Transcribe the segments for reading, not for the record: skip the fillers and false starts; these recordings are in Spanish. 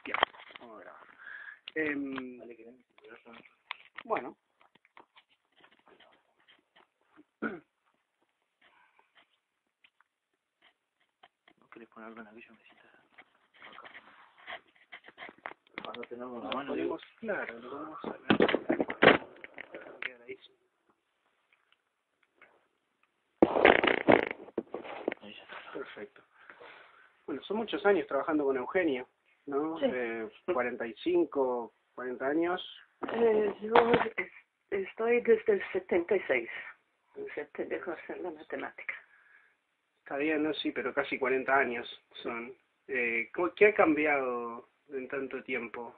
Ya, vamos a grabar. Bueno. ¿No querés poner algo en aquella mesita? Acá. Cuando tenemos la mano, Ponemos, claro, lo vamos a ver. Ahí. Ahí ya está. Perfecto. Bueno, son muchos años trabajando con Eugenio, ¿no? Sí. 45, 40 años. Yo estoy desde el 76. Se te dejo hacer la matemática. Está bien, ¿no? Sí, pero casi 40 años son. ¿Qué ha cambiado en tanto tiempo?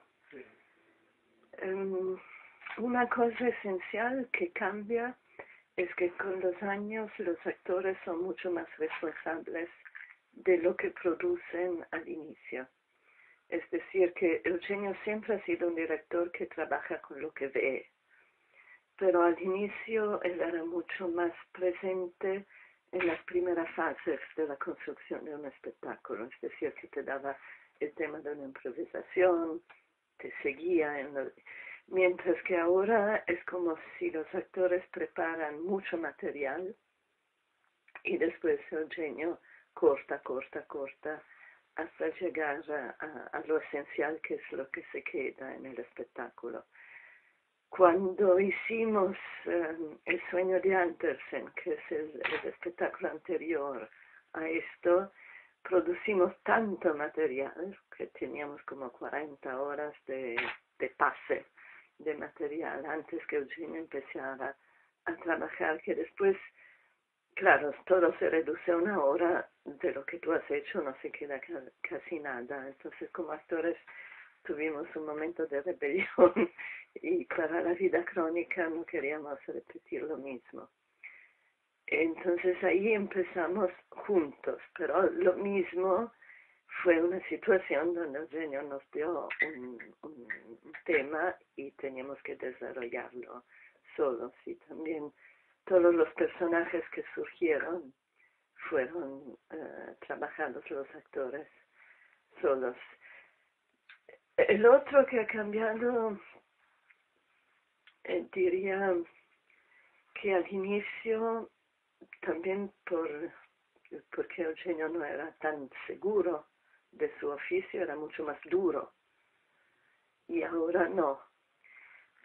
Una cosa esencial que cambia es que con los años los actores son mucho más responsables de lo que producen al inicio. Es decir, que Eugenio siempre ha sido un director que trabaja con lo que ve, pero al inicio él era mucho más presente en las primeras fases de la construcción de un espectáculo, es decir, que te daba el tema de una improvisación, te seguía mientras que ahora es como si los actores preparan mucho material y después Eugenio corta hasta llegar a lo esencial, que es lo que se queda en el espectáculo. Cuando hicimos El sueño de Andersen, que es el espectáculo anterior a esto, producimos tanto material que teníamos como 40 horas de pase de material antes que Eugenio empezara a trabajar, que después, claro, todo se reduce a una hora, de lo que tú has hecho no se queda casi nada. Entonces, como actores, tuvimos un momento de rebelión y para la vida crónica no queríamos repetir lo mismo. Entonces ahí empezamos juntos, pero lo mismo fue una situación donde Eugenio nos dio un tema y teníamos que desarrollarlo solos, y también todos los personajes que surgieron fueron trabajados los actores solos. El otro que ha cambiado, diría que al inicio, también porque Eugenio no era tan seguro de su oficio, era mucho más duro, y ahora no.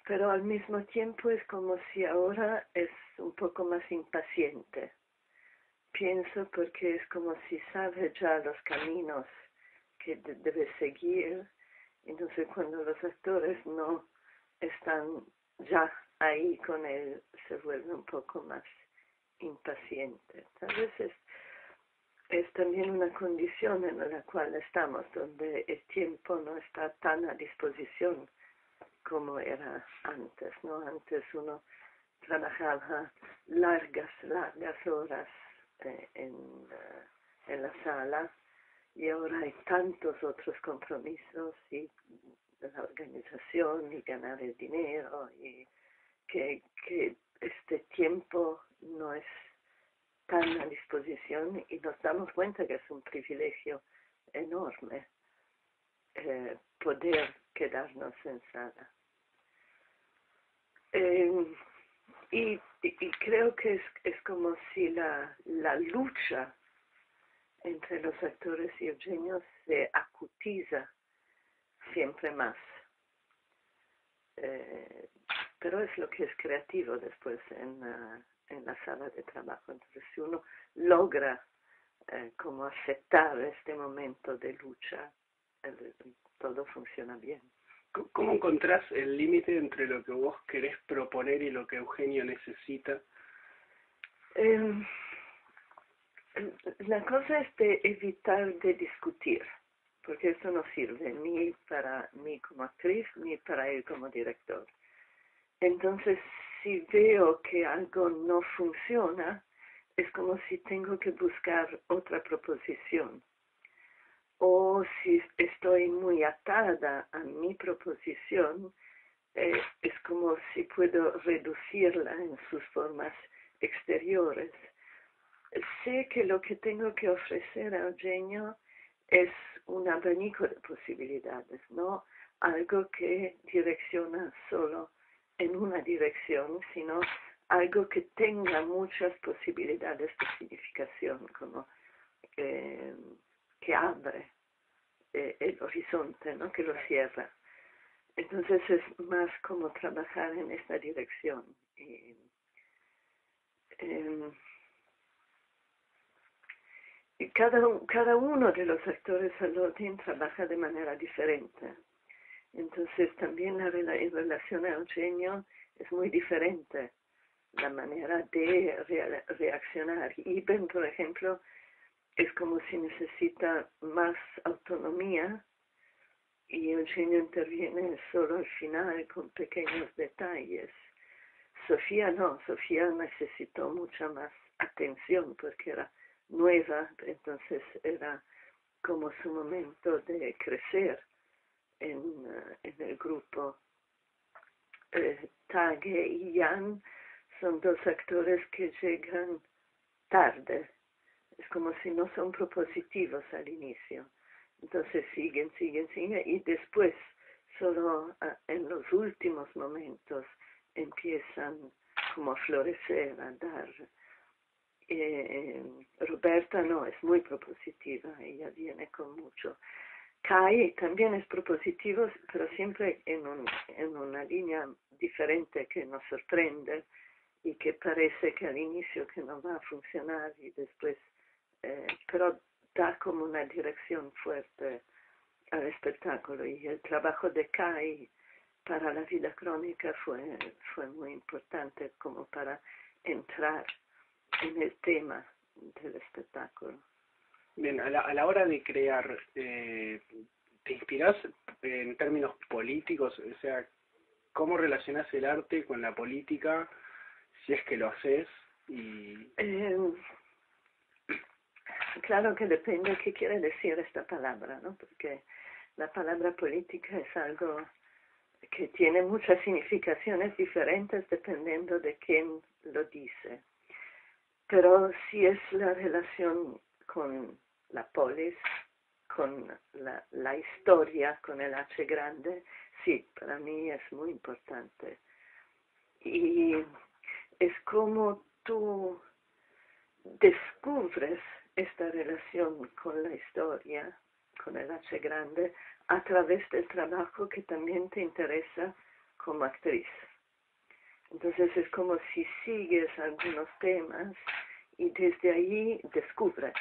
Pero al mismo tiempo es como si ahora es un poco más impaciente. Pienso porque es como si sabe ya los caminos que debe seguir, entonces cuando los actores no están ya ahí con él, se vuelve un poco más impaciente. Tal vez es también una condición en la cual estamos, donde el tiempo no está tan a disposición como era antes, ¿no? Antes uno trabajaba largas horas en la sala, y ahora hay tantos otros compromisos y la organización y ganar el dinero, y que este tiempo no es tan a disposición, y nos damos cuenta que es un privilegio enorme poder quedarnos en sala. Y creo que es como si la lucha entre los actores y Eugenio se acutiza siempre más. Pero es lo que es creativo después en la sala de trabajo. Entonces, si uno logra como aceptar este momento de lucha, todo funciona bien. ¿Cómo encontrás el límite entre lo que vos querés proponer y lo que Eugenio necesita? La cosa es de evitar de discutir, porque eso no sirve ni para mí como actriz ni para él como director. Entonces, si veo que algo no funciona, es como si tengo que buscar otra proposición. O si estoy muy atada a mi proposición, es como si puedo reducirla en sus formas exteriores. Sé que lo que tengo que ofrecer a Eugenio es un abanico de posibilidades, no algo que direcciona solo en una dirección, sino algo que tenga muchas posibilidades de significación, como que abre el horizonte, ¿no? Que lo cierra. Entonces es más como trabajar en esta dirección. Y cada uno de los actores al orden trabaja de manera diferente. Entonces también en relación a Eugenio es muy diferente la manera de reaccionar. Ibn, por ejemplo, es como si necesita más autonomía y Eugenio interviene solo al final con pequeños detalles. Sofía no, Sofía necesitó mucha más atención porque era nueva, entonces era como su momento de crecer en el grupo. Tage y Jan son dos actores que llegan tarde, es como si no son propositivos al inicio, entonces siguen y después solo en los últimos momentos empiezan como a florecer, a dar. Roberta no, es muy propositiva, ella viene con mucho. Kai también es propositivo, pero siempre en una línea diferente que nos sorprende y que parece que al inicio que no va a funcionar y después, pero da como una dirección fuerte al espectáculo. Y el trabajo de Kai para la vida crónica fue muy importante como para entrar en el tema del espectáculo. Bien, a la hora de crear, ¿te inspirás en términos políticos? O sea, ¿cómo relacionás el arte con la política, si es que lo haces? Claro que depende qué quiere decir esta palabra, ¿no? Porque la palabra política es algo que tiene muchas significaciones diferentes dependiendo de quién lo dice. Pero si es la relación con la polis, con la historia, con el H grande, sí, para mí es muy importante. Y es como tú descubres esta relación con la historia, con el H grande, a través del trabajo que también te interesa como actriz. Entonces es como si sigues algunos temas y desde ahí descubres.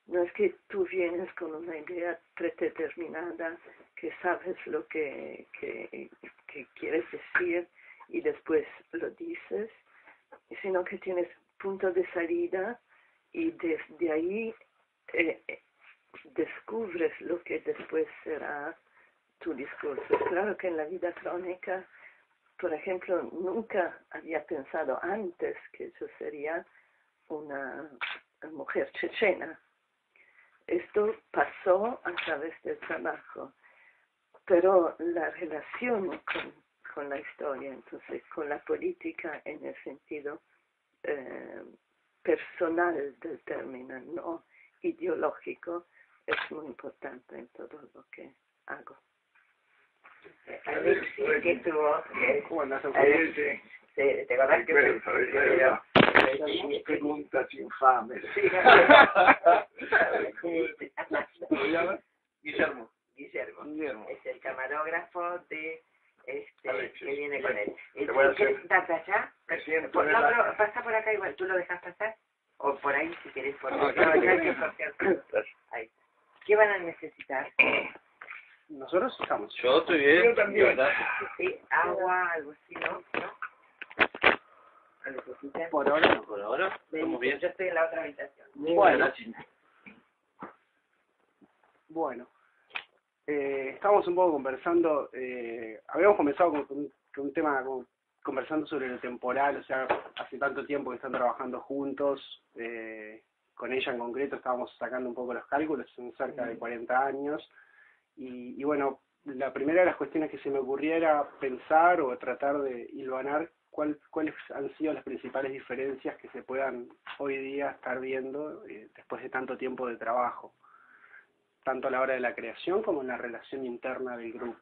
No es que tú vienes con una idea predeterminada, que sabes lo que quieres decir y después lo dices, sino que tienes punto de salida y desde ahí descubres lo que después será tu discurso. Claro que en la vida crónica, por ejemplo, nunca había pensado antes que yo sería una mujer chechena. Esto pasó a través del trabajo, pero la relación con la historia, entonces con la política en el sentido personal del término, no ideológico, es muy importante en todo lo que hago. Alexis, que tuvo, ¿Cómo andás? Alexis, ¿te acordás que preguntas infames? ¿Cómo se llama? Guillermo. Guillermo. Es el camarógrafo de Alexis. que viene con él. Te voy a hacer- ¿Quieres sentarte allá? Me siento Por, en no, la- pero pasa por acá igual, ¿tú lo dejas pasar? O por ahí si querés por No, acá. aquí. Hay que sortear. Ahí. ¿Qué van a necesitar? Nosotros estamos. Yo estoy bien. Yo también. ¿Verdad? Sí, agua, algo así, ¿no? ¿Lo necesitan? Por ahora no. Por ahora, estamos bien. Yo estoy en la otra habitación. Bueno, bueno. Estábamos un poco conversando, habíamos comenzado con un tema conversando sobre lo temporal, o sea, hace tanto tiempo que están trabajando juntos, con ella en concreto estábamos sacando un poco los cálculos, son cerca de 40 años, y bueno, la primera de las cuestiones que se me ocurría era pensar o tratar de hilvanar cuáles han sido las principales diferencias que se puedan hoy día estar viendo después de tanto tiempo de trabajo. tanto a la hora de la creación como en la relación interna del grupo.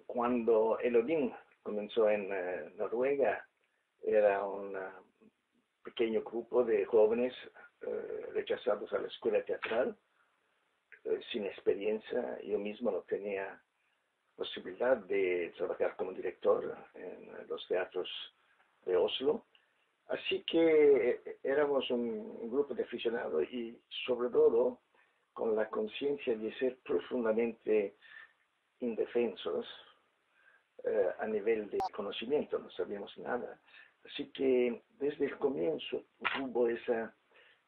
Cuando Elodin comenzó en Noruega, era un pequeño grupo de jóvenes rechazados a la escuela teatral, sin experiencia. Yo mismo no tenía posibilidad de trabajar como director en los teatros de Oslo. Así que éramos un grupo de aficionados y sobre todo con la conciencia de ser profundamente indefensos a nivel de conocimiento, no sabíamos nada. Así que desde el comienzo hubo esa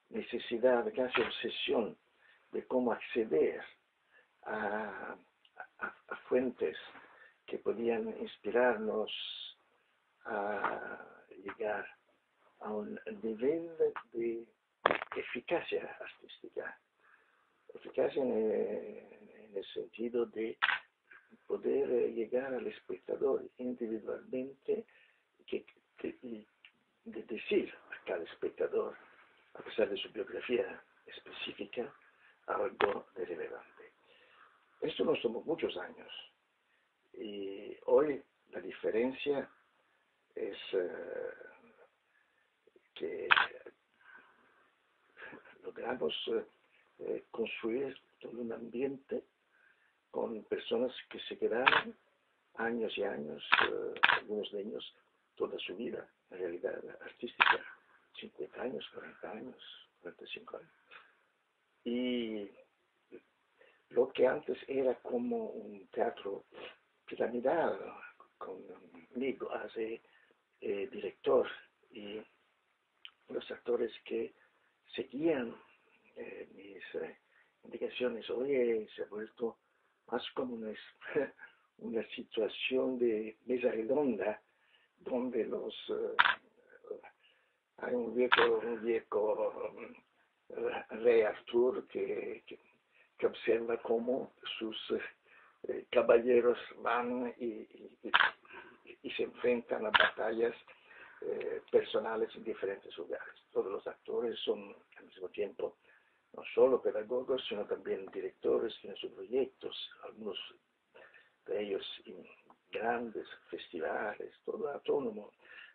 necesidad, casi obsesión, de cómo acceder a fuentes que podían inspirarnos a llegar a un nivel de eficacia artística. Eficacia en el sentido de poder llegar al espectador individualmente y de decir a cada espectador, a pesar de su biografía específica, algo de relevante. Esto nos tomó muchos años y hoy la diferencia es que logramos construir todo un ambiente con personas que se quedaron años y años, algunos de ellos toda su vida, en realidad artística, 50 años, 40 años, 45 años. Y lo que antes era como un teatro piramidal, conmigo hace director y los actores que seguían mis indicaciones, hoy se ha vuelto más como una situación de mesa redonda donde hay un viejo rey Artur que observa cómo sus caballeros van y se enfrentan a batallas personales en diferentes lugares. Todos los actores son al mismo tiempo no solo pedagogos, sino también directores, tienen sus proyectos, algunos de ellos en grandes festivales, todo autónomo.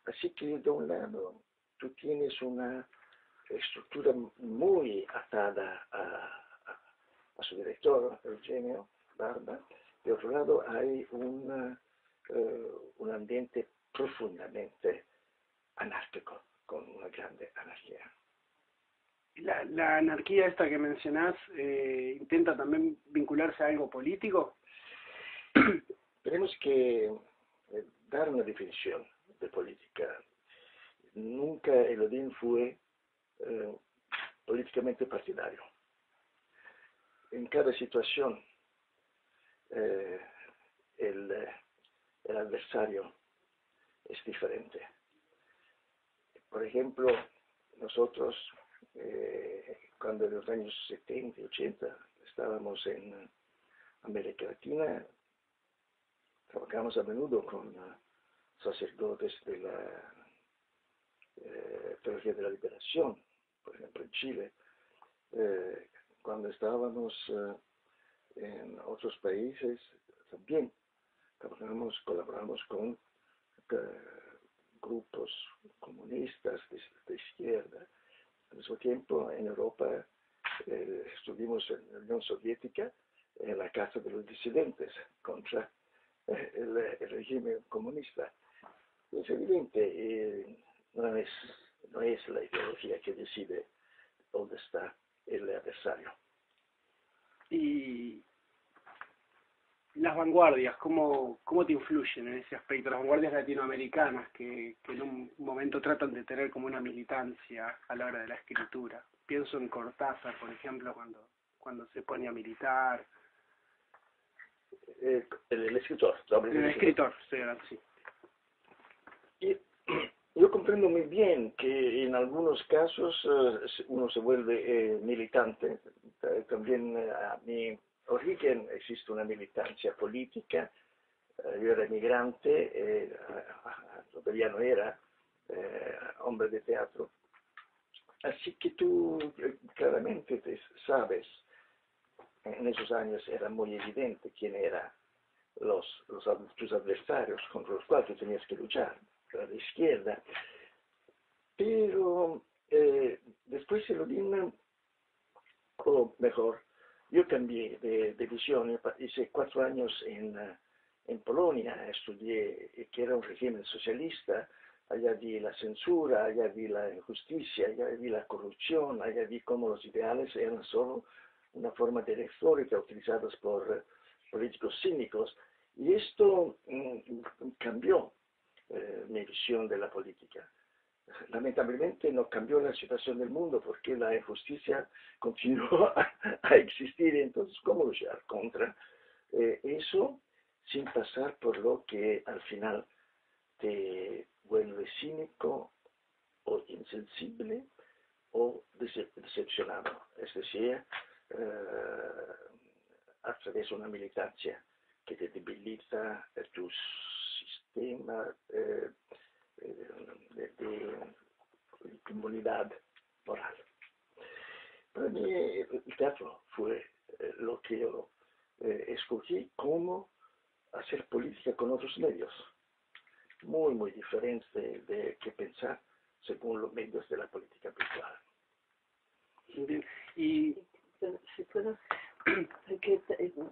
Así que de un lado tú tienes una estructura muy atada a su director, Eugenio Barba. De otro lado hay un ambiente profundamente anárquico, con una grande anarquía. La anarquía esta que mencionás, ¿intenta también vincularse a algo político? Tenemos que dar una definición de política. Nunca Elodin fue políticamente partidario. En cada situación el adversario es diferente. Por ejemplo, nosotros cuando en los años 70 y 80 estábamos en América Latina, trabajamos a menudo con sacerdotes de la Teología de la Liberación, por ejemplo en Chile. Cuando estábamos en otros países también colaboramos con grupos comunistas de izquierda. Al mismo tiempo, en Europa estuvimos en la Unión Soviética en la Casa de los Disidentes contra el régimen comunista. Es evidente, no es la ideología que decide dónde está el adversario. Y las vanguardias, ¿cómo te influyen en ese aspecto? Las vanguardias latinoamericanas que en un momento tratan de tener como una militancia a la hora de la escritura. Pienso en Cortázar, por ejemplo, cuando se pone a militar. El escritor. El escritor, sí. Y yo comprendo muy bien que en algunos casos uno se vuelve militante. También a mi origen existe una militancia política. Yo era emigrante, todavía no era hombre de teatro. Así que tú claramente sabes, en esos años era muy evidente quién eran tus adversarios contra los cuales tú tenías que luchar, la de izquierda. Pero después el Odin, o mejor, yo cambié de visión, hice 4 años en Polonia, estudié que era un régimen socialista, allá vi la censura, allá vi la injusticia, allá vi la corrupción, allá vi cómo los ideales eran solo una forma de retórica utilizados por políticos cínicos, y esto cambió mi visión de la política. Lamentablemente no cambió la situación del mundo porque la injusticia continuó a existir. Entonces, ¿cómo luchar contra eso sin pasar por lo que al final te vuelve cínico o insensible o decepcionado? Es decir, a través de una militancia que te debilita tu sistema de inmunidad moral. Para mí el teatro fue lo que yo escogí como hacer política con otros medios, muy, muy diferentes de que pensar según los medios de la política virtual. Bien. Y Si puedo, porque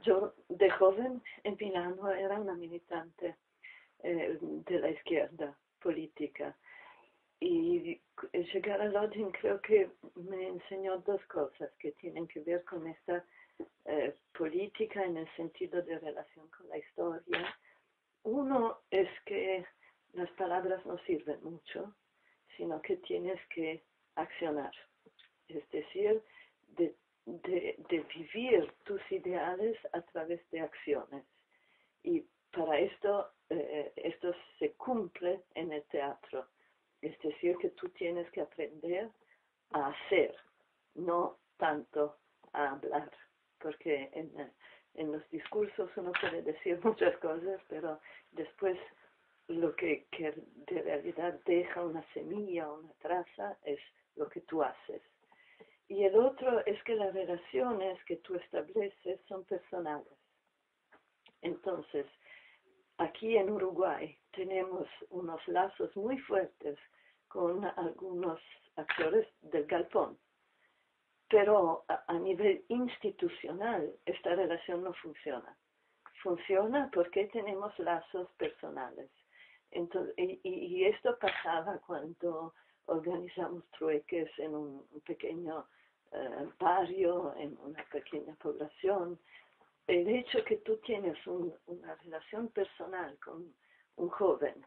yo de joven en Milano era una militante de la izquierda política y llegar al Odin creo que me enseñó 2 cosas que tienen que ver con esta política en el sentido de relación con la historia. Uno es que las palabras no sirven mucho, sino que tienes que accionar, es decir, de vivir tus ideales a través de acciones. Y para esto, esto se cumple en el teatro. Es decir, que tú tienes que aprender a hacer, no tanto a hablar. Porque en los discursos uno puede decir muchas cosas, pero después lo que de realidad deja una semilla o una traza es lo que tú haces. Y el otro es que las relaciones que tú estableces son personales. Entonces, aquí en Uruguay tenemos unos lazos muy fuertes con algunos actores del galpón, pero a nivel institucional esta relación no funciona. Funciona porque tenemos lazos personales. Entonces, y esto pasaba cuando organizamos trueques en un pequeño barrio, en una pequeña población. El hecho que tú tienes una relación personal con un joven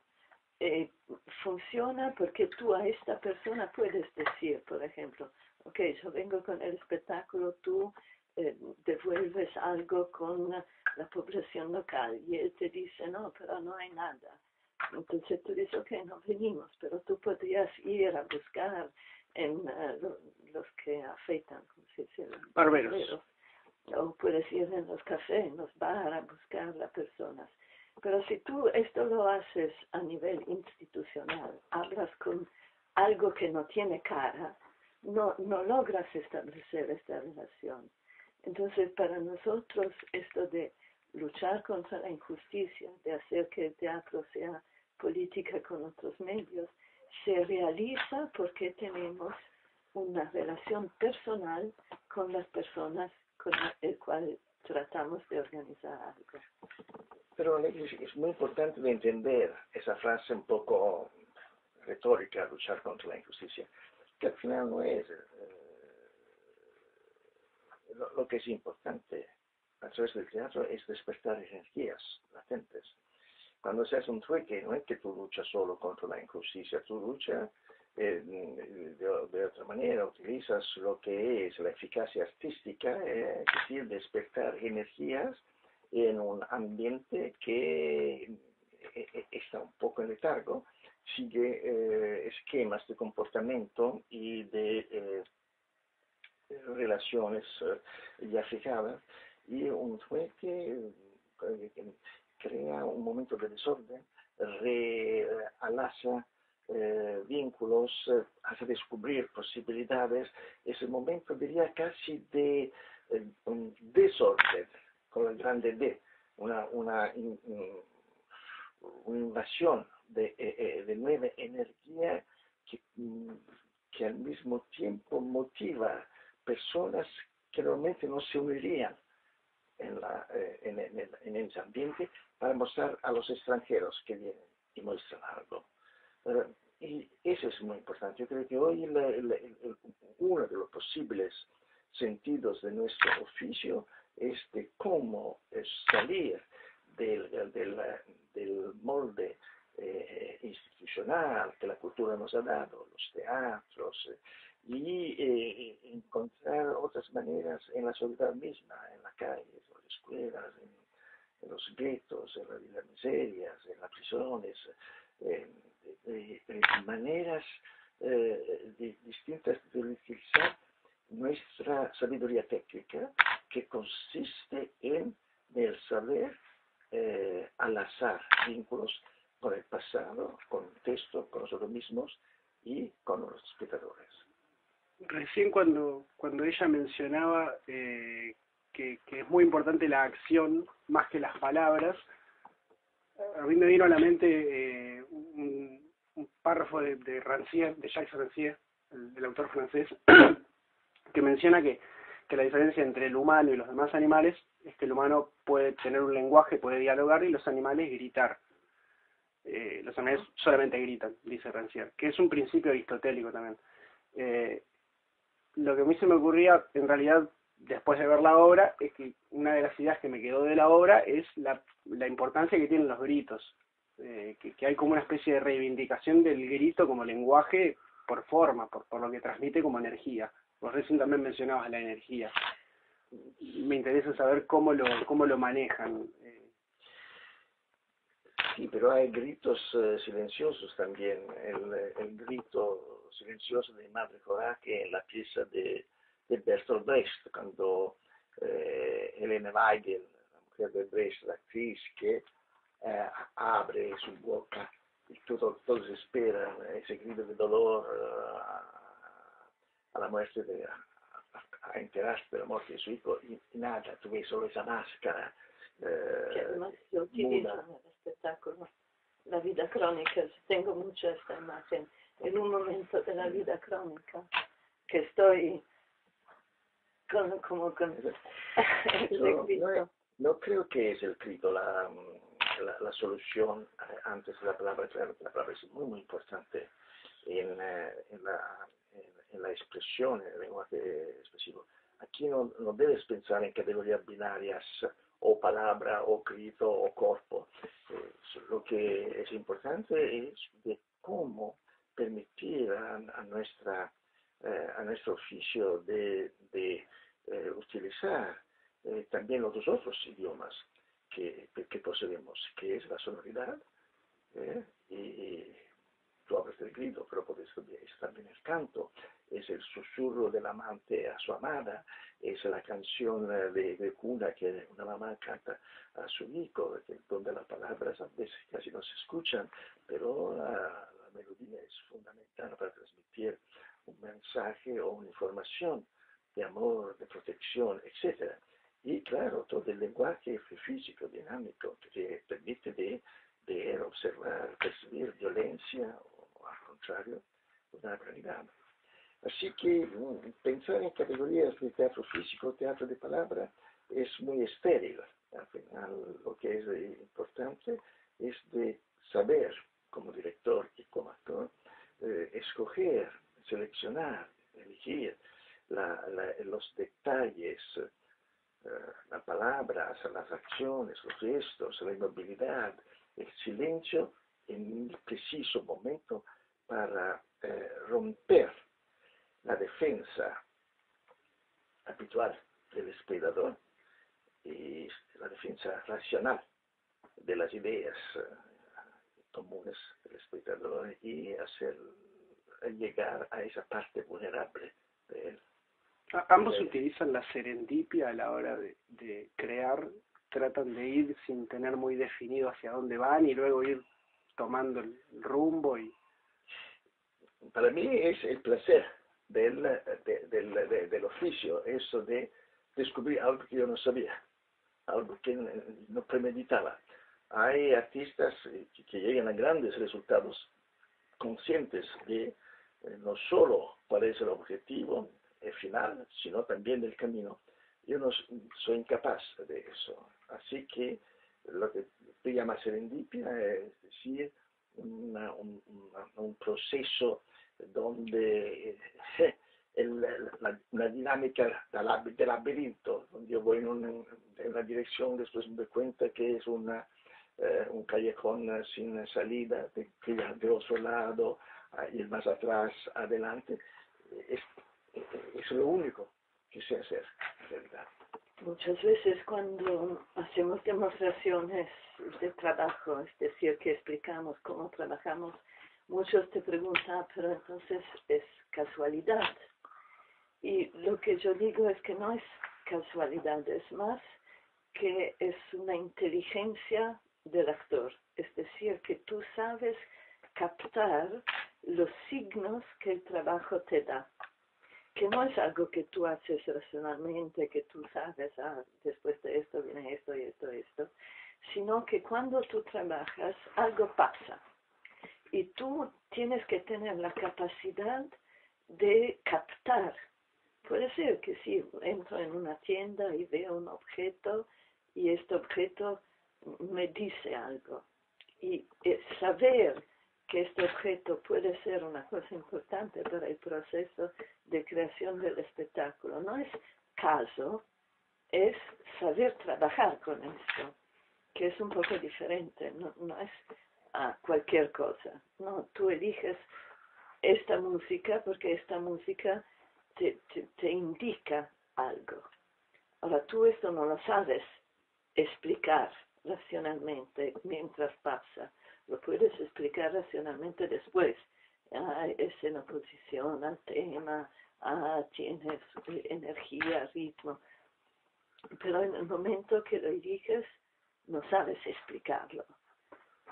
funciona porque tú a esta persona puedes decir, por ejemplo, ok, yo vengo con el espectáculo, tú devuelves algo con la población local, y él te dice, no, pero no hay nada. Entonces tú dices, ok, no venimos, pero tú podrías ir a buscar en los que afeitan, como se dice, barberos. O puedes ir en los cafés, en los bares a buscar las personas. Pero si tú esto lo haces a nivel institucional, hablas con algo que no tiene cara, no logras establecer esta relación. Entonces, para nosotros, esto de luchar contra la injusticia, de hacer que el teatro sea política con otros medios, se realiza porque tenemos una relación personal con las personas con el cual tratamos de organizar algo. Pero es muy importante de entender esa frase un poco retórica, luchar contra la injusticia, que al final no es lo que es importante a través del teatro es despertar energías latentes. Cuando se hace un trueque, no es que tú luchas solo contra la injusticia, tú luchas de otra manera, utilizas lo que es la eficacia artística, es decir, despertar energías en un ambiente que está un poco en letargo, sigue esquemas de comportamiento y de relaciones ya fijadas, y un trueque crea un momento de desorden, realza vínculos, hace descubrir posibilidades, es el momento, diría, casi de un desorden, con el grande D, una invasión de nueva energía que al mismo tiempo motiva personas que normalmente no se unirían en ese ambiente para mostrar a los extranjeros que vienen y muestran algo. Y eso es muy importante. Yo creo que hoy uno de los posibles sentidos de nuestro oficio es de cómo salir del molde institucional que la cultura nos ha dado, los teatros, y encontrar otras maneras en la sociedad misma, en la calle, en las escuelas, en los guetos, en las miserias, en las prisiones, maneras distintas de utilizar nuestra sabiduría técnica, que consiste en el saber enlazar vínculos con el pasado, con el texto, con nosotros mismos y con los espectadores. Recién cuando ella mencionaba que es muy importante la acción más que las palabras, a mí me vino a la mente un párrafo de Rancière, de Jacques Rancière, el autor francés, que menciona que la diferencia entre el humano y los demás animales es que el humano puede tener un lenguaje, puede dialogar, y los animales gritar. Los animales solamente gritan, dice Rancière, que es un principio aristotélico también. Lo que a mí se me ocurría, en realidad, después de ver la obra, es que una de las ideas que me quedó de la obra es la importancia que tienen los gritos, que hay como una especie de reivindicación del grito como lenguaje por forma, por lo que transmite como energía. Vos recién también mencionabas la energía. Me interesa saber cómo lo manejan. Sí, pero hay gritos silenciosos también. El grito silencioso de Madre Coraje en la pieza de Bertolt Brecht, cuando Helene Weigel, la mujer de Brecht, la actriz, que abre su boca y todos esperan ese grito de dolor a la muerte, a enterarse de la muerte de su hijo, y nada, tú ves solo esa máscara. Que además se utiliza en el espectáculo. La vida crónica, tengo mucho esta imagen, en un momento de la vida crónica, que estoy como con el grito. No creo que es el grito la solución antes de la palabra. Claro, la palabra es muy, muy importante en la expresión, en el lenguaje expresivo. Aquí no debes pensar en categorías binarias, o palabra, o grito, o cuerpo. Lo que es importante es de cómo permitir a nuestro oficio de utilizar también los otros idiomas que poseemos, que es la sonoridad, y tú hablas del grito, pero es también el canto, es el susurro del amante a su amada, es la canción de cuna que una mamá canta a su hijo, donde las palabras a veces casi no se escuchan, pero la melodía es fundamental para transmitir un mensaje o una información de amor, de protección, etc. Y claro, todo el lenguaje físico, dinámico, que permite de observar, percibir violencia, o al contrario, una realidad. Así que pensar en categorías de teatro físico, teatro de palabra, es muy estéril. Al final, lo que es importante es de saber, como director y como actor, escoger, seleccionar, elegir los detalles, las palabras, las acciones, los gestos, la inmovilidad, el silencio en el preciso momento para romper la defensa habitual del espectador y la defensa racional de las ideas comunes del espectador, y hacer llegar a esa parte vulnerable de él. Ambos utilizan la serendipia a la hora de crear, tratan de ir sin tener muy definido hacia dónde van y luego ir tomando el rumbo. para mí es el placer del oficio, eso de descubrir algo que yo no sabía, algo que no premeditaba. Hay artistas que llegan a grandes resultados conscientes de no solo cuál es el objetivo final, sino también del camino. Yo no soy incapaz de eso. Así que lo que tú llamas serendipia es decir, un proceso donde una dinámica de laberinto, donde yo voy en una dirección, después me doy cuenta que es un callejón sin salida, de otro lado, ir más atrás, adelante. Es lo único que sé hacer, en realidad. Muchas veces cuando hacemos demostraciones de trabajo, es decir, que explicamos cómo trabajamos, muchos te preguntan, pero entonces es casualidad. Y lo que yo digo es que no es casualidad, es más que es una inteligencia del actor. Es decir, que tú sabes captar los signos que el trabajo te da. Que no es algo que tú haces racionalmente, que tú sabes, después de esto viene esto y esto, sino que cuando tú trabajas, algo pasa. Y tú tienes que tener la capacidad de captar. Puede ser que si entro en una tienda y veo un objeto, y este objeto me dice algo. Y saber que este objeto puede ser una cosa importante para el proceso de creación del espectáculo. No es caso, es saber trabajar con esto, que es un poco diferente, no es cualquier cosa. No, tú eliges esta música porque esta música te indica algo. Ahora tú esto no lo sabes explicar racionalmente mientras pasa. Lo puedes explicar racionalmente después. Es en oposición al tema, tienes energía, ritmo. Pero en el momento que lo eliges, no sabes explicarlo.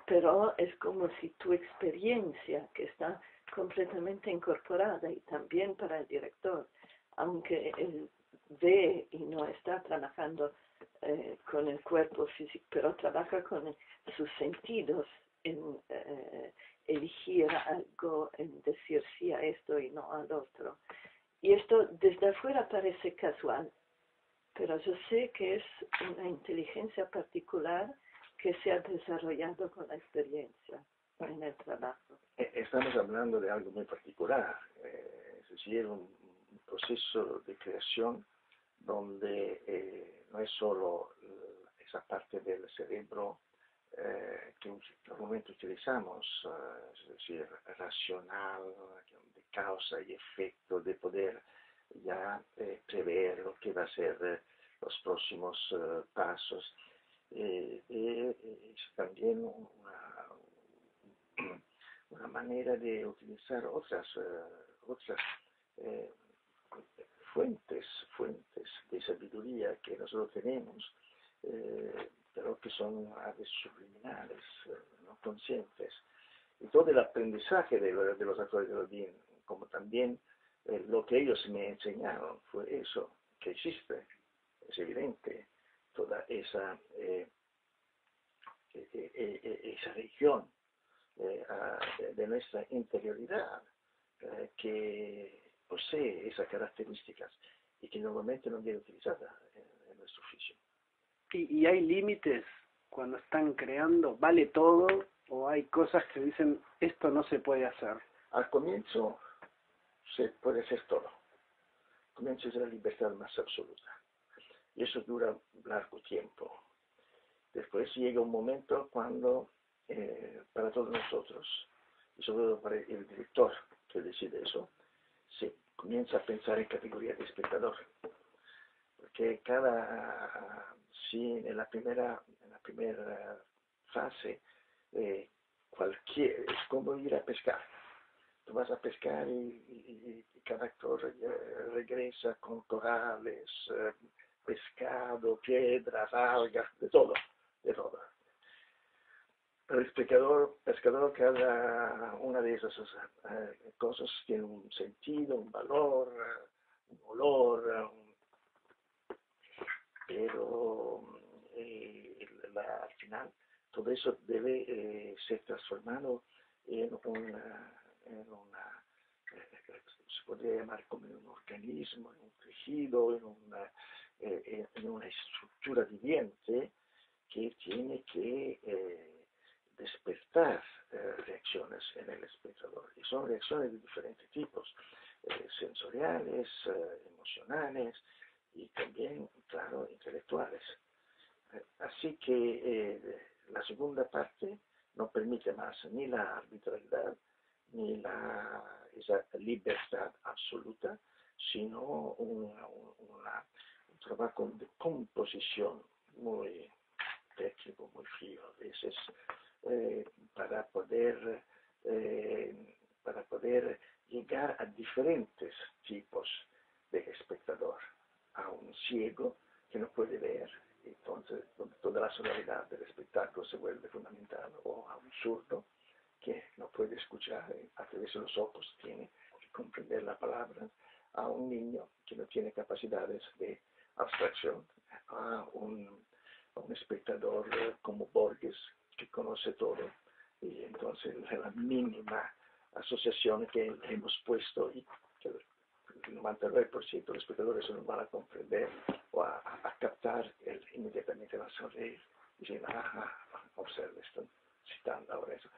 Pero es como si tu experiencia, que está completamente incorporada, y también para el director, aunque él ve y no está trabajando con el cuerpo físico, pero trabaja con sus sentidos, en elegir algo, en decir sí a esto y no al otro. Y esto desde afuera parece casual, pero yo sé que es una inteligencia particular que se ha desarrollado con la experiencia en el trabajo. Estamos hablando de algo muy particular, es decir, un proceso de creación donde no es solo esa parte del cerebro que normalmente utilizamos, es decir, racional, de causa y efecto, de poder ya prever lo que va a ser los próximos pasos. Es también una manera de utilizar otras fuentes de sabiduría que nosotros tenemos, pero que son aves subliminales, no conscientes. Y todo el aprendizaje de los actores de Rodin, como también lo que ellos me enseñaron, fue eso, que existe, es evidente, toda esa región de nuestra interioridad que posee esas características y que normalmente no viene utilizada en nuestro oficio. ¿Y hay límites cuando están creando? ¿Vale todo? ¿O hay cosas que dicen esto no se puede hacer? Al comienzo se puede hacer todo. Al comienzo es la libertad más absoluta. Y eso dura largo tiempo. Después llega un momento cuando para todos nosotros, y sobre todo para el director que decide eso, se comienza a pensar en categoría de espectador. Porque en la primera fase, es como ir a pescar. Tú vas a pescar y cada actor regresa con corales, pescado, piedras, algas, de todo. el pescador, cada una de esas cosas tiene un sentido, un valor, un olor, pero al final todo eso debe ser transformado en se podría llamar como en un organismo, en un tejido, en una estructura viviente que tiene que despertar reacciones en el espectador. Y son reacciones de diferentes tipos, sensoriales, emocionales y también, claro, intelectuales. Así que la segunda parte no permite más ni la arbitrariedad ni esa libertad absoluta, sino un trabajo de composición muy técnico, muy frío a veces, para poder llegar a diferentes tipos de espectador, a un ciego que no puede ver, entonces donde toda la sonoridad del espectáculo se vuelve fundamental, o a un zurdo que no puede escuchar, a través de los ojos tiene que comprender la palabra, a un niño que no tiene capacidades de abstracción, a un espectador como Borges, que conoce todo, y entonces la mínima asociación que hemos puesto, y que el 99% de los espectadores no van a comprender o a captar, él inmediatamente va a sonreír y decir, observe, están citando ahora eso.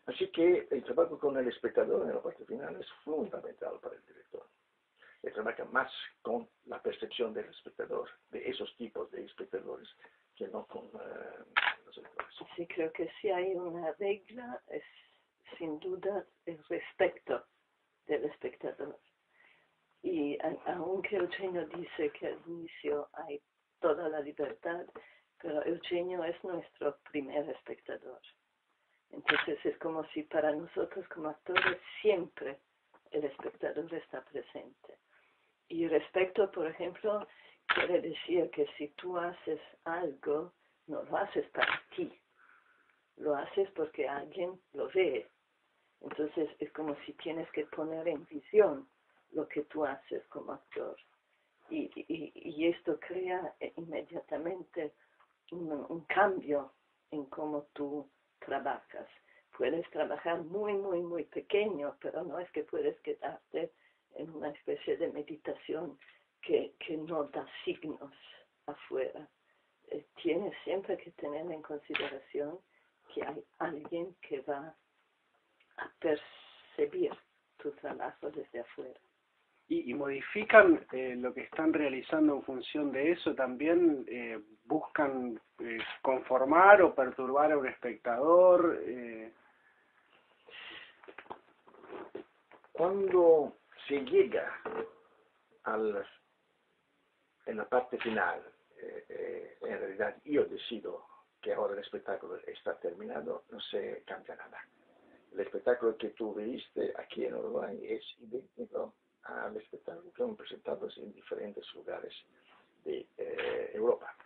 Así que el trabajo con el espectador en la parte final es fundamental para el director. Él trabaja más con la percepción del espectador, de esos tipos de espectadores, que no con los lectores. Sí, creo que si hay una regla es sin duda el respeto del espectador. Y aunque Eugenio dice que al inicio hay toda la libertad, pero Eugenio es nuestro primer espectador. Entonces es como si para nosotros como actores siempre el espectador está presente. Y respeto, por ejemplo, quiere decir que si tú haces algo, no lo haces para ti, lo haces porque alguien lo ve. Entonces es como si tienes que poner en visión lo que tú haces como actor. Y esto crea inmediatamente un cambio en cómo tú trabajas. Puedes trabajar muy, muy, muy pequeño, pero no es que puedes quedarte en una especie de meditación que no da signos afuera. Tienes siempre que tener en consideración que hay alguien que va a percibir tu trabajo desde afuera. ¿Y modifican lo que están realizando en función de eso? ¿También buscan conformar o perturbar a un espectador? Cuando se llega en la parte final, en realidad yo decido que ahora el espectáculo está terminado, no se cambia nada. El espectáculo que tú viste aquí en Uruguay es idéntico al espectáculo que hemos presentado en diferentes lugares de Europa.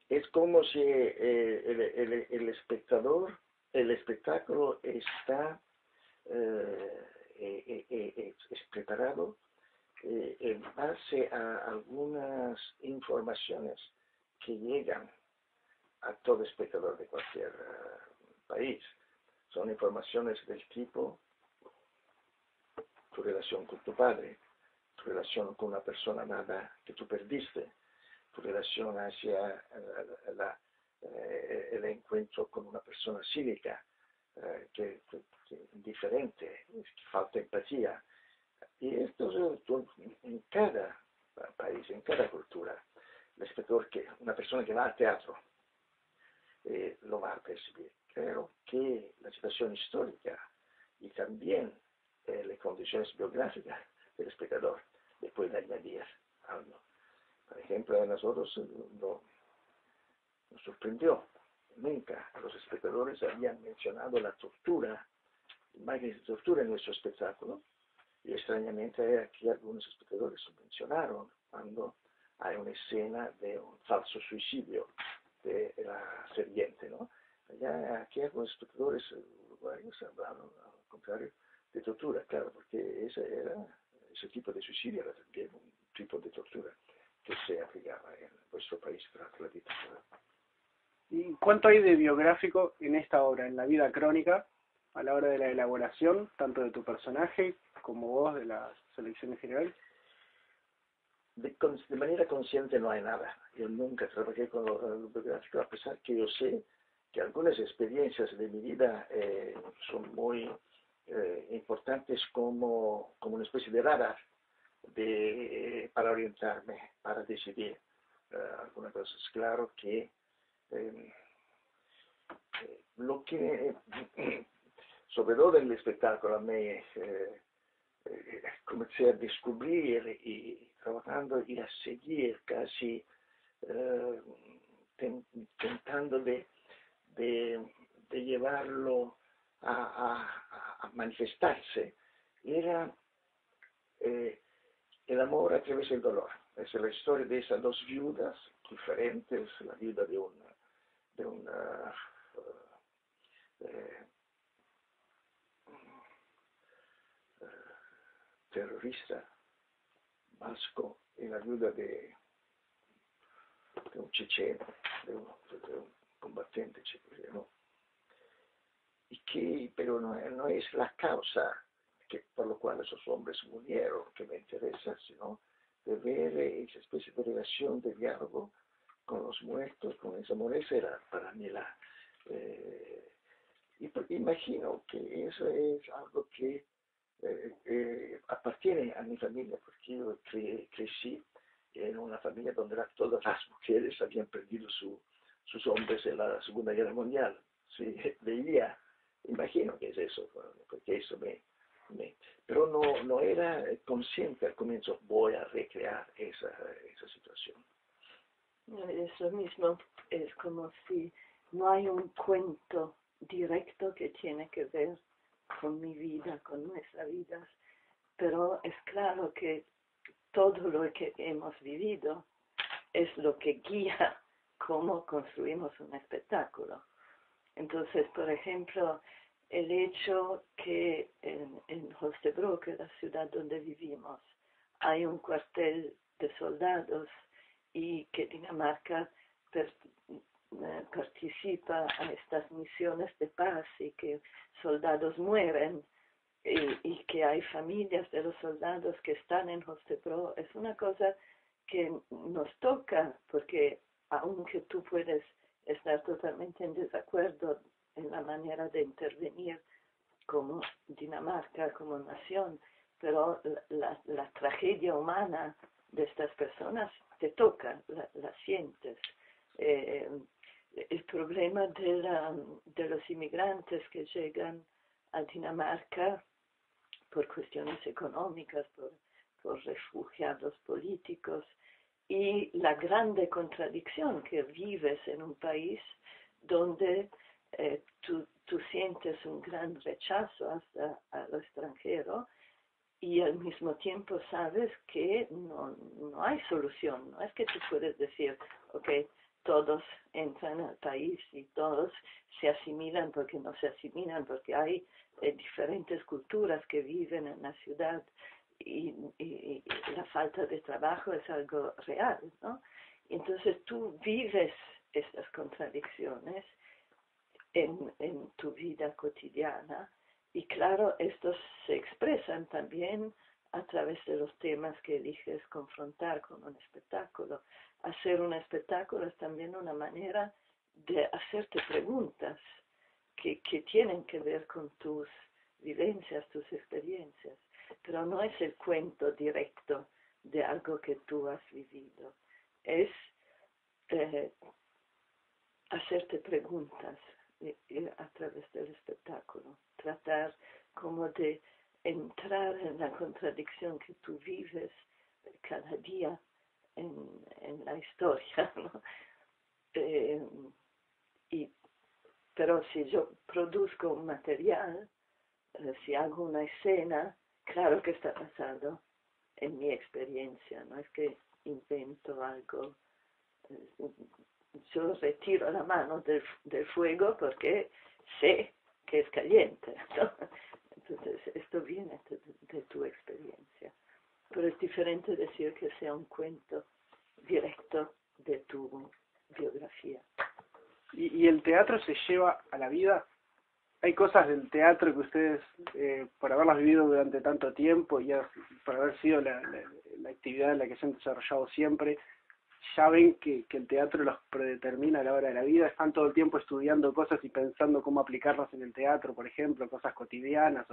Es como si el espectáculo está es preparado en base a algunas informaciones que llegan a todo espectador de cualquier país. Son informaciones del tipo tu relación con tu padre, tu relación con una persona amada que tú perdiste, tu relación hacia el encuentro con una persona cínica, que diferente, que falta empatía. Y esto es en cada país, en cada cultura. El espectador, una persona que va al teatro, lo va a percibir. Creo que la situación histórica y también las condiciones biográficas del espectador le puede añadir algo. Por ejemplo, a nosotros nos sorprendió. Nunca los espectadores habían mencionado la tortura, imágenes de tortura en nuestro espectáculo. Y extrañamente aquí algunos espectadores mencionaron cuando hay una escena de un falso suicidio de la sirviente, ¿no? Allá, aquí algunos espectadores uruguayos hablaron, al contrario, de tortura, claro, porque ese tipo de suicidio era también un tipo de tortura que se aplicaba en vuestro país durante la dictadura. ¿Y cuánto hay de biográfico en esta obra, en la vida crónica, a la hora de la elaboración, tanto de tu personaje como vos de la selección en general? De manera consciente no hay nada. Yo nunca trabajé con lo biográfico, a pesar que yo sé que algunas experiencias de mi vida son muy importantes como una especie de radar para orientarme, para decidir algunas cosas. Claro que lo que, sobre todo en el espectáculo, me comencé a descubrir y trabajando y a seguir casi tentando de llevarlo a manifestarse, era el amor a través del dolor. Es la historia de esas dos viudas diferentes, la viuda de una terrorista vasco y la viuda de un checheno, de un combatiente checheno, pero no es la causa por lo cual esos hombres murieron que me interesa, sino de ver esa especie de relación, de diálogo con los muertos, con esa amor. Esa era para mí y porque imagino que eso es algo que appartiene a mi familia, porque yo crecí en una familia donde todas las mujeres habían perdido sus hombres en la Segunda Guerra Mundial. Sí, veía, imagino que es eso, porque eso pero no era consciente al comienzo, voy a recrear esa situación. Es lo mismo, es como si no hay un cuento directo que tiene que ver con mi vida, con nuestras vidas, pero es claro que todo lo que hemos vivido es lo que guía cómo construimos un espectáculo. Entonces, por ejemplo, el hecho que en Holstebro, que es la ciudad donde vivimos, hay un cuartel de soldados y que Dinamarca participa a estas misiones de paz y que soldados mueren y que hay familias de los soldados que están en Holstebro, es una cosa que nos toca, porque aunque tú puedes estar totalmente en desacuerdo en la manera de intervenir como Dinamarca, como nación, pero la tragedia humana de estas personas te toca, la sientes. El problema de los inmigrantes que llegan a Dinamarca por cuestiones económicas, por refugiados políticos, y la grande contradicción que vives en un país donde tú sientes un gran rechazo hacia a lo extranjero y al mismo tiempo sabes que no hay solución. No es que tú puedes decir, ok, todos entran al país y todos se asimilan porque no se asimilan, porque hay diferentes culturas que viven en la ciudad y la falta de trabajo es algo real, ¿no? Entonces tú vives estas contradicciones en tu vida cotidiana y claro, estos se expresan también a través de los temas que eliges confrontar con un espectáculo. Hacer un espectáculo es también una manera de hacerte preguntas que tienen que ver con tus vivencias, tus experiencias, pero no es el cuento directo de algo que tú has vivido, es hacerte preguntas a través del espectáculo, tratar como de entrar en la contradicción que tú vives cada día en la historia, ¿no? Pero si yo produzco un material, si hago una escena, claro que está basado en mi experiencia, no es que invento algo yo retiro la mano del fuego porque sé que es caliente, ¿no? Entonces esto viene de tu experiencia, pero es diferente decir que sea un cuento directo de tu biografía. ¿Y el teatro se lleva a la vida? ¿Hay cosas del teatro que ustedes, por haberlas vivido durante tanto tiempo y por haber sido la actividad en la que se han desarrollado siempre, ya ven que el teatro los predetermina a la hora de la vida? ¿Están todo el tiempo estudiando cosas y pensando cómo aplicarlas en el teatro, por ejemplo, cosas cotidianas?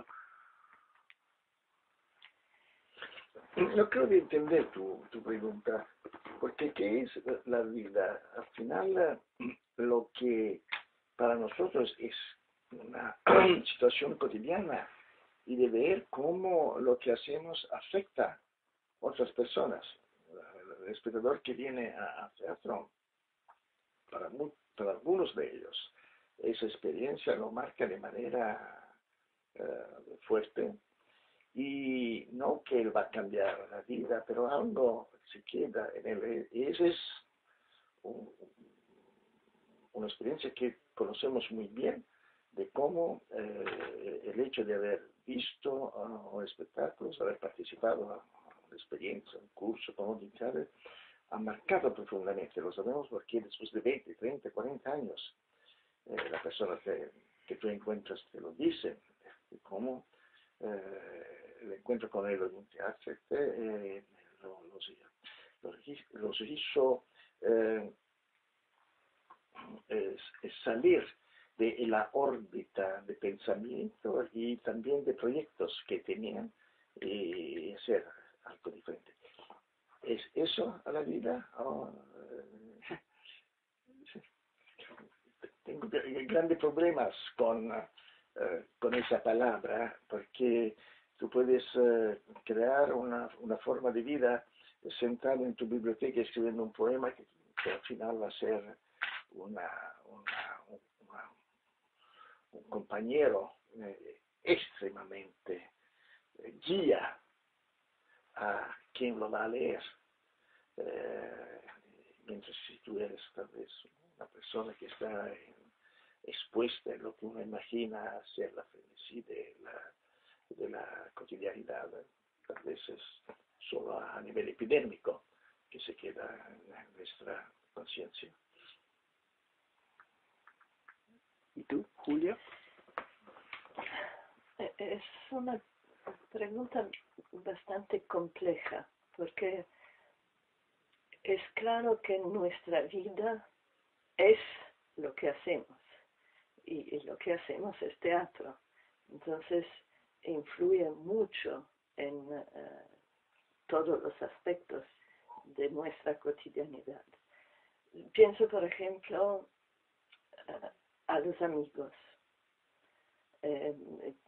No creo de entender tu pregunta, porque ¿qué es la vida? Al final, lo que para nosotros es una situación cotidiana y de ver cómo lo que hacemos afecta a otras personas. El espectador que viene a teatro, para algunos de ellos, esa experiencia lo marca de manera fuerte, y no que él va a cambiar la vida, pero algo se queda en él. Y esa es una experiencia que conocemos muy bien, de cómo el hecho de haber visto espectáculos, haber participado en una experiencia, un curso, como dice, ha marcado profundamente. Lo sabemos porque después de 20, 30, 40 años, la persona que tú encuentras te lo dice, de cómo el encuentro con él en un teatro los hizo es salir de la órbita de pensamiento y también de proyectos que tenían y hacer algo diferente. ¿Es eso a la vida? Tengo grandes problemas con esa palabra, porque tú puedes crear una forma de vida sentado en tu biblioteca escribiendo un poema que al final va a ser un compañero extremadamente guía a quien lo va a leer. Mientras si tú eres tal vez una persona que está expuesta en lo que uno imagina ser la frenesí de la cotidianidad, tal vez es solo a nivel epidémico que se queda en nuestra conciencia. ¿Y tú, Julia? Es una pregunta bastante compleja, porque es claro que nuestra vida es lo que hacemos, y lo que hacemos es teatro. Entonces, influye mucho en todos los aspectos de nuestra cotidianidad. Pienso, por ejemplo, a los amigos,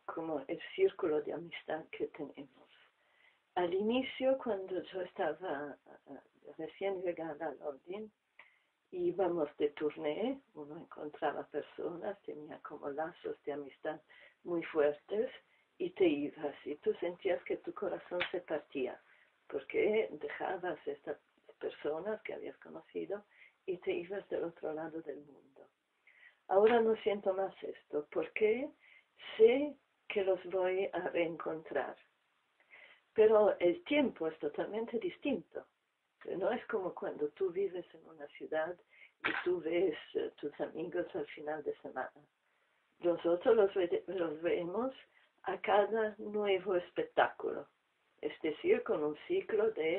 como el círculo de amistad que tenemos. Al inicio, cuando yo estaba recién llegada a Londres, íbamos de tournée, uno encontraba personas, tenía como lazos de amistad muy fuertes, y te ibas, y tú sentías que tu corazón se partía, porque dejabas estas personas que habías conocido y te ibas del otro lado del mundo. Ahora no siento más esto, porque sé que los voy a reencontrar. Pero el tiempo es totalmente distinto. No es como cuando tú vives en una ciudad y tú ves tus amigos al final de semana. Nosotros los vemos a cada nuevo espectáculo, es decir, con un ciclo de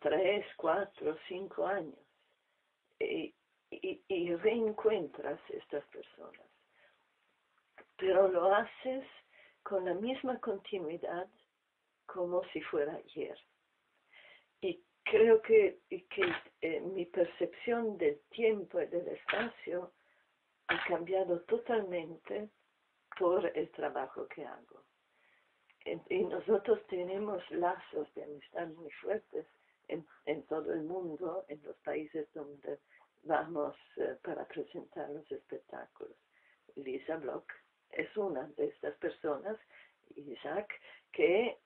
3, 4, 5 años. Y reencuentras estas personas. Pero lo haces con la misma continuidad como si fuera ayer. Y creo que mi percepción del tiempo y del espacio ha cambiado totalmente por el trabajo que hago. Y nosotros tenemos lazos de amistad muy fuertes en todo el mundo, en los países donde vamos para presentar los espectáculos. Lisa Bloch es una de estas personas, Isaac, que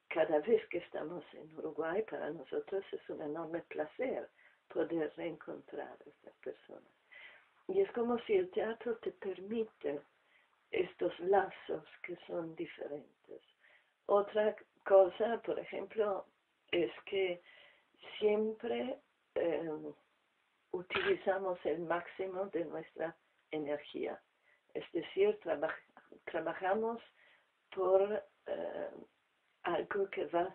cada vez que estamos en Uruguay, para nosotros es un enorme placer poder reencontrar a estas personas. Y es como si el teatro te permite estos lazos que son diferentes. Otra cosa, por ejemplo, es que siempre utilizamos el máximo de nuestra energía. Es decir, trabajamos por algo que va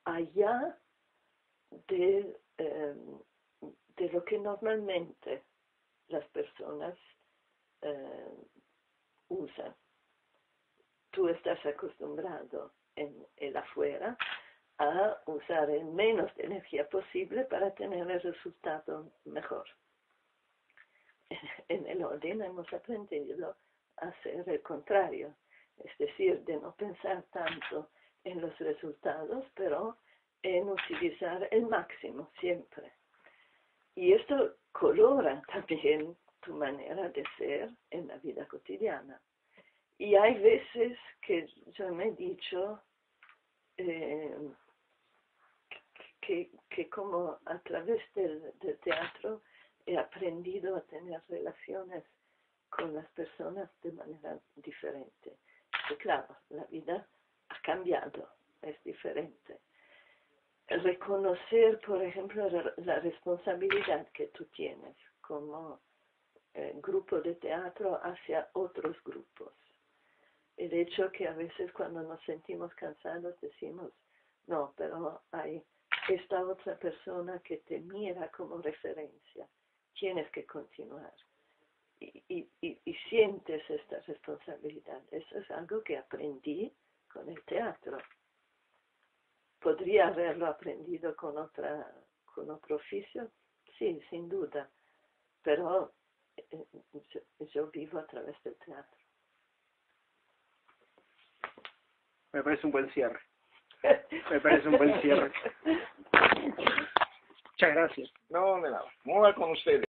allá de lo que normalmente las personas usan. Tú estás acostumbrado en el afuera a usar el menos de energía posible para tener el resultado mejor. En el orden hemos aprendido a hacer el contrario, es decir, de no pensar tanto en los resultados, pero en utilizar el máximo siempre. Y esto colora también tu manera de ser en la vida cotidiana. Y hay veces que yo me he dicho que como a través del teatro he aprendido a tener relaciones con las personas de manera diferente. Y claro, la vida ha cambiado, es diferente. Reconocer, por ejemplo, la responsabilidad que tú tienes como grupo de teatro hacia otros grupos. El hecho que a veces cuando nos sentimos cansados decimos, no, pero hay esta otra persona que te mira como referencia, tienes que continuar. Y sientes esta responsabilidad. Eso es algo que aprendí con el teatro. ¿Podría haberlo aprendido con otro oficio? Sí, sin duda. Pero yo vivo a través del teatro. Me parece un buen cierre. Me parece un buen cierre. Muchas gracias. No, de nada. Muy con ustedes.